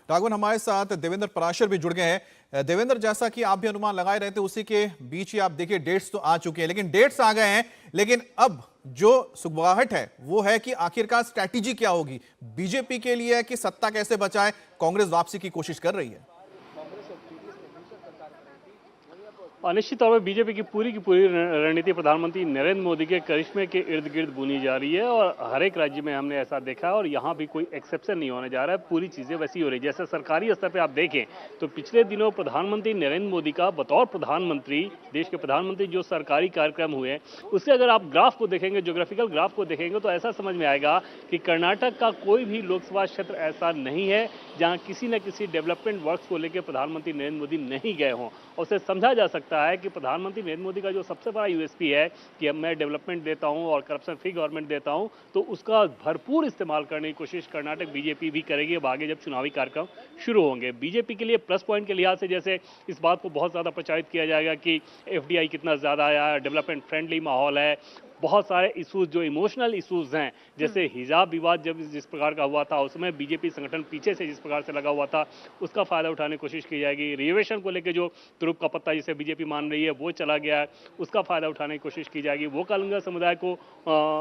राघवन, हमारे साथ देवेंद्र पराशर भी जुड़ गए हैं। देवेंद्र, जैसा कि आप भी अनुमान लगाए रहे थे उसी के बीच ही आप देखिए डेट्स तो आ चुके हैं, लेकिन डेट्स आ गए हैं, लेकिन अब जो सुगबुगाहट है वो है कि आखिरकार स्ट्रैटेजी क्या होगी बीजेपी के लिए, कि सत्ता कैसे बचाए। कांग्रेस वापसी की कोशिश कर रही है। निश्चित तौर पर बीजेपी की पूरी रणनीति प्रधानमंत्री नरेंद्र मोदी के करिश्मे के इर्द गिर्द बुनी जा रही है और हर एक राज्य में हमने ऐसा देखा है और यहाँ भी कोई एक्सेप्शन नहीं होने जा रहा है। पूरी चीजें वैसी हो रही है जैसे सरकारी स्तर पे आप देखें तो पिछले दिनों प्रधानमंत्री नरेंद्र मोदी का बतौर प्रधानमंत्री, देश के प्रधानमंत्री जो सरकारी कार्यक्रम हुए उससे अगर आप ग्राफ को देखेंगे, ज्योग्राफिकल ग्राफ को देखेंगे तो ऐसा समझ में आएगा कि कर्नाटक का कोई भी लोकसभा क्षेत्र ऐसा नहीं है जहाँ किसी न किसी डेवलपमेंट वर्क्स को लेकर प्रधानमंत्री नरेंद्र मोदी नहीं गए हों। और उसे समझा जा सकता है कि प्रधानमंत्री नरेंद्र मोदी का जो सबसे बड़ा यूएसपी है कि अब मैं डेवलपमेंट देता हूं और करप्शन फ्री गवर्नमेंट देता हूं, तो उसका भरपूर इस्तेमाल करने की कोशिश कर्नाटक बीजेपी भी करेगी अब आगे जब चुनावी कार्यक्रम शुरू होंगे। बीजेपी के लिए प्लस पॉइंट के लिहाज से जैसे इस बात को बहुत ज़्यादा प्रचारित किया जाएगा कि एफडीआई कितना ज़्यादा आया, डेवलपमेंट फ्रेंडली माहौल है, बहुत सारे इश्यूज जो इमोशनल इश्यूज हैं जैसे हिजाब विवाद जब जिस प्रकार का हुआ था उसमें बीजेपी संगठन पीछे से जिस प्रकार से लगा हुआ था उसका फायदा उठाने की कोशिश की जाएगी। रिजर्वेशन को लेकर जो तुरुप का पत्ता जिसे बीजेपी मान रही है वो चला गया है, उसका फायदा उठाने की कोशिश की जाएगी। वो कालंगा समुदाय को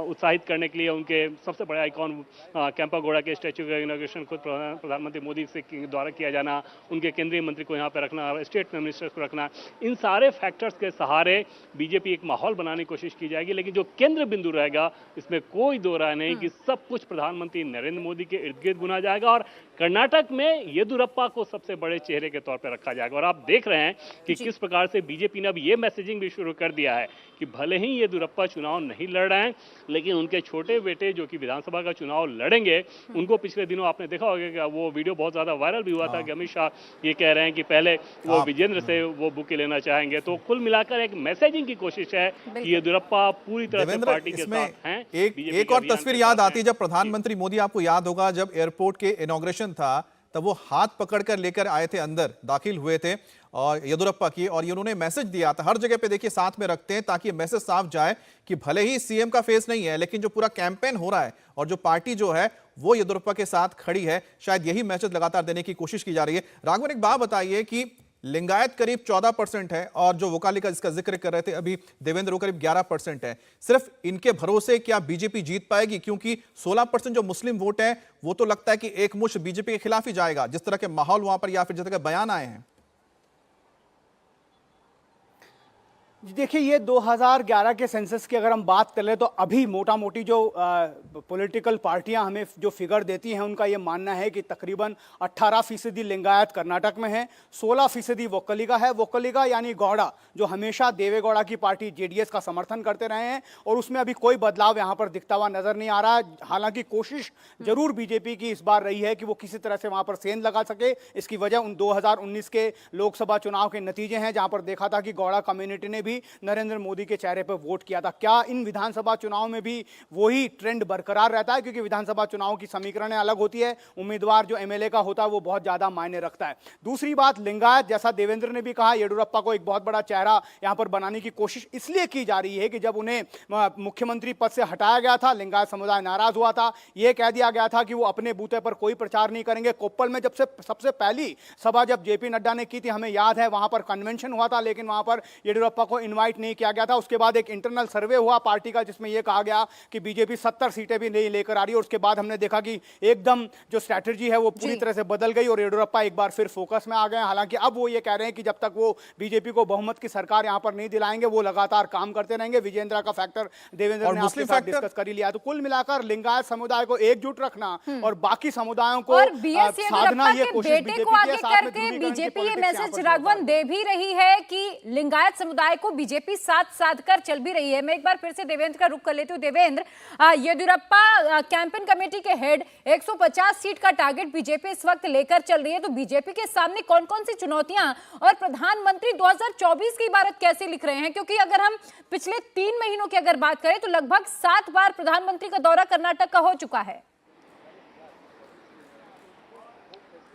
उत्साहित करने के लिए उनके सबसे बड़े आइकॉन कैंपा गौड़ा के स्टैच्यू का इनॉग्रेशन खुद प्रधानमंत्री मोदी से द्वारा किया जाना, उनके केंद्रीय मंत्री को यहाँ पर रखना, स्टेट मिनिस्टर्स को रखना, इन सारे फैक्टर्स के सहारे बीजेपी एक माहौल बनाने की कोशिश की जाएगी। लेकिन जो केंद्र बिंदु रहेगा इसमें कोई दो राय नहीं कि सब कुछ प्रधानमंत्री नरेंद्र मोदी के इर्द गिर्द बुना जाएगा और कर्नाटक में येदियुरप्पा को सबसे बड़े चेहरे के तौर पर रखा जाएगा। और आप देख रहे हैं कि किस प्रकार से बीजेपी ने अब ये मैसेजिंग भी शुरू कर दिया है कि भले ही येदियुरप्पा चुनाव नहीं लड़ रहे हैं लेकिन उनके छोटे बेटे जो कि विधानसभा का चुनाव लड़ेंगे उनको पिछले दिनों आपने देखा होगा कि वो वीडियो बहुत ज्यादा वायरल भी हुआ था कि अमित शाह ये कह रहे हैं कि पहले वो विजेंद्र से वो बुके लेना चाहेंगे। तो कुल मिलाकर एक मैसेजिंग की कोशिश है कि येदियुरप्पा पूरी तरह से पार्टी के साथ हैं। एक और तस्वीर याद आती है जब प्रधानमंत्री मोदी, आपको याद होगा जब एयरपोर्ट के इनॉग्रेशन था तब वो हाथ पकड़कर लेकर आए थे, अंदर दाखिल हुए थे और येदियुरप्पा की, और ये उन्होंने मैसेज दिया था। हर जगह पे देखिए साथ में रखते हैं ताकि मैसेज साफ जाए कि भले ही सीएम का फेस नहीं है लेकिन जो पूरा कैंपेन हो रहा है और जो पार्टी जो है वो येदियुरप्पा के साथ खड़ी है। शायद यही मैसेज लगातार देने की कोशिश की जा रही है। राघवन, एक बात बताइए कि लिंगायत करीब 14% है और जो वोकालिका जिसका जिक्र कर रहे थे अभी देवेंद्र, वो करीब 11% है। सिर्फ इनके भरोसे क्या बीजेपी जीत पाएगी? क्योंकि 16% जो मुस्लिम वोट है वो तो लगता है कि एक मुश्त बीजेपी के खिलाफ ही जाएगा, जिस तरह के माहौल वहां पर या फिर जिस तरह के बयान आए हैं। देखिए, ये 2011 के सेंसस की अगर हम बात कर ले तो अभी मोटा मोटी जो पॉलिटिकल पार्टियां हमें जो फिगर देती हैं उनका ये मानना है कि तकरीबन 18% लिंगायत कर्नाटक में है, 16% वोक्कलिगा है। वोक्कलिगा यानी गौड़ा, जो हमेशा देवेगौड़ा की पार्टी जेडीएस का समर्थन करते रहे हैं और उसमें अभी कोई बदलाव यहाँ पर दिखता हुआ नजर नहीं आ रहा है। हालांकि कोशिश जरूर बीजेपी की इस बार रही है कि वो किसी तरह से वहां पर सेंध लगा सके। इसकी वजह उन 2019 के लोकसभा चुनाव के नतीजे हैं जहां पर देखा था कि गौड़ा कम्युनिटी ने भी नरेंद्र मोदी के चेहरे पर वोट किया था। क्या इन विधानसभा चुनाव में भी वही ट्रेंड बरकरार रहता है? क्योंकि विधानसभा चुनाव की समीकरणें अलग होती है, उम्मीदवार जो एमएलए का होता है वो बहुत ज्यादा मायने रखता है। दूसरी बात, लिंगायत, जैसा देवेंद्र ने भी कहा, येदियुरप्पा को एक बहुत बड़ा चेहरा यहां पर बनाने की कोशिश इसलिए की जा रही है कि जब उन्हें मुख्यमंत्री पद से हटाया गया था, लिंगायत समुदाय नाराज हुआ था। यह कह दिया गया था कि वो अपने बूते पर कोई प्रचार नहीं करेंगे। कोप्पल में जब से सबसे पहली सभा जब जेपी नड्डा ने की थी, हमें याद है, वहां पर कन्वेंशन हुआ था लेकिन वहां पर येदियुरप्पा को इनवाइट नहीं किया गया था। उसके बाद एक इंटरनल सर्वे हुआ पार्टी का जिसमें यह कहा गया कि बीजेपी 70 सीटें भी नहीं लेकर आ रही है। और उसके बाद हमने देखा कि एकदम जो स्ट्रैटेजी है वो पूरी तरह से बदल गई और येदियुरप्पा एक बार फिर फोकस में आ गए। हालांकि अब वो ये कह रहे हैं कि जब तक वो बीजेपी को बहुमत की सरकार यहां पर नहीं दिलाएंगे वो लगातार काम करते रहेंगे। विजेंद्र का फैक्टर देवेंद्र ने आपके साथ डिस्कस कर ही लिया। तो कुल मिलाकर लिंगायत समुदाय को एकजुट रखना और बाकी समुदायों को साधना, ये कोशिश बीजेपी ये मैसेज राघवन दे भी रही है कि लिंगायत समुदाय को बीजेपी साथ साथ कर चल भी रही है। मैं एक बार फिर से देवेंद्र का रुख कर लेती हूँ। देवेंद्र, येदियुरप्पा कैंपेन कमेटी के हेड, 150 सीट का टारगेट बीजेपी इस वक्त लेकर चल रही है, तो बीजेपी के सामने कौन कौन सी चुनौतियां और प्रधानमंत्री 2024 की इबारत कैसे लिख रहे हैं? क्योंकि अगर हम पिछले 3 महीनों की अगर बात करें तो लगभग 7 बार प्रधानमंत्री का दौरा कर्नाटक का हो चुका है।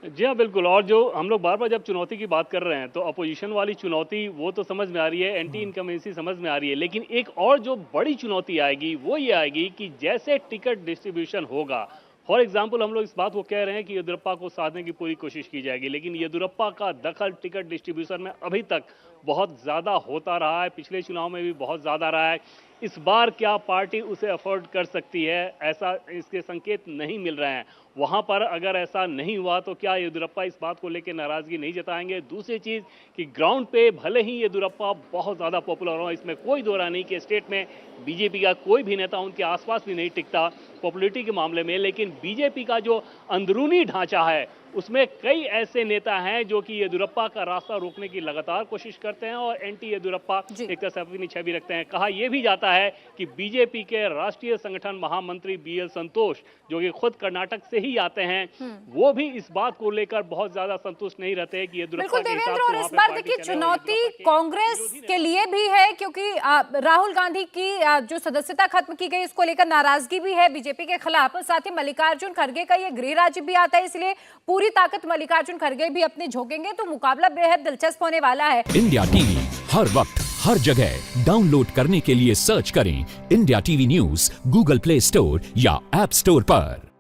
जी हाँ, बिल्कुल। और जो हम लोग बार बार जब चुनौती की बात कर रहे हैं तो अपोजिशन वाली चुनौती वो तो समझ में आ रही है, एंटी इनकमेंसी समझ में आ रही है, लेकिन एक और जो बड़ी चुनौती आएगी वो ये आएगी कि जैसे टिकट डिस्ट्रीब्यूशन होगा फॉर एग्जाम्पल हम लोग इस बात को कह रहे हैं कि येदियुरप्पा को साधने की पूरी कोशिश की जाएगी, लेकिन येदियुरप्पा का दखल टिकट डिस्ट्रीब्यूशन में अभी तक बहुत ज़्यादा होता रहा है, पिछले चुनाव में भी बहुत ज़्यादा रहा है। इस बार क्या पार्टी उसे अफोर्ड कर सकती है, ऐसा इसके संकेत नहीं मिल रहे हैं। वहां पर अगर ऐसा नहीं हुआ तो क्या येदियुरप्पा इस बात को लेकर नाराजगी नहीं जताएंगे। दूसरी चीज़ कि ग्राउंड पे भले ही येदियुरप्पा बहुत ज़्यादा पॉपुलर हो, इसमें कोई दो राय नहीं कि स्टेट में बीजेपी का कोई भी नेता उनके आसपास भी नहीं टिकता पॉपुलरिटी के मामले में, लेकिन बीजेपी का जो अंदरूनी ढांचा है उसमें कई ऐसे नेता हैं जो कि येदियुरप्पा का रास्ता रोकने की लगातार कोशिश करते हैं और एंटी येदियुरप्पा एक तरह से अपनी छवि रखते हैं। कहा यह भी जाता है कि बीजेपी के राष्ट्रीय संगठन महामंत्री बीएल संतोष, जो कि खुद कर्नाटक से ही आते हैं, वो भी इस बात को लेकर बहुत ज्यादा संतुष्ट नहीं रहते कि येदियुरप्पा के हिसाब से और इस बार देखिए चुनौती कांग्रेस के लिए भी है, क्योंकि राहुल गांधी की जो सदस्यता खत्म की गई इसको लेकर नाराजगी भी है बीजेपी के खिलाफ। साथ ही मल्लिकार्जुन खड़गे का ये गृह राज्य भी आता है, इसलिए पूरी ताकत मल्लिकार्जुन खड़गे भी अपने झोंकेंगे, तो मुकाबला बेहद दिलचस्प होने वाला है। इंडिया टीवी हर वक्त हर जगह डाउनलोड करने के लिए सर्च करें India TV news Google play store या ऐप स्टोर पर।